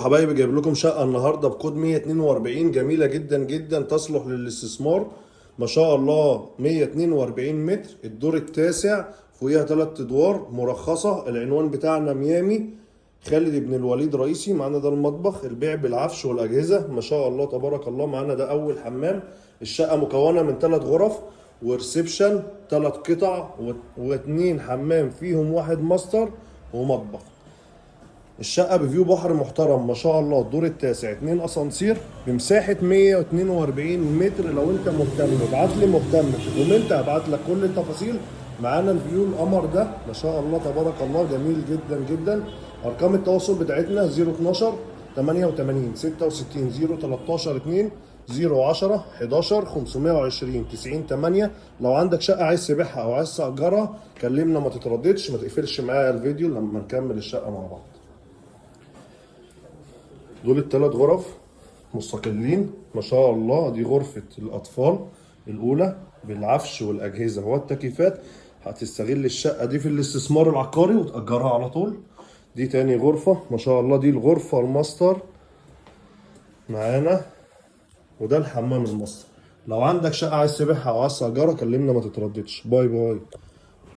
حبايبي جايب لكم شقة النهاردة بكود 142 جميلة جدا جدا تصلح للاستثمار. ما شاء الله 142 متر، الدور التاسع، فوقيها 3 ادوار، مرخصة. العنوان بتاعنا ميامي خالد بن الوليد رئيسي. معانا ده المطبخ، البيع بالعفش والأجهزة. ما شاء الله تبارك الله. معانا ده أول حمام. الشقة مكونة من 3 غرف وريسبشن، 3 قطع واتنين حمام فيهم واحد ماستر ومطبخ. الشقة بفيو بحر محترم ما شاء الله. الدور التاسع، 2 اسانسير بمساحة 142 متر. لو انت مهتم ابعت لي، مهتم في كومنت هبعت لك كل التفاصيل. معانا الفيو القمر ده ما شاء الله تبارك الله، جميل جدا جدا. ارقام التواصل بتاعتنا 012 88 66 013 2 010 11 520 90 8. لو عندك شقة عايز تبيعها او عايز تأجرها كلمنا، ما تترددش، ما تقفلش معايا الفيديو لما نكمل الشقة مع بعض. دول الثلاث غرف مستقلين ما شاء الله. دي غرفة الأطفال الأولى بالعفش والأجهزة والتكييفات. هتستغل الشقة دي في الاستثمار العقاري وتأجرها على طول. دي تاني غرفة ما شاء الله، دي الغرفة الماستر معانا، وده الحمام الماستر. لو عندك شقة عايز تبيعها أو عايز تأجرها كلمنا، ما تترددش. باي باي.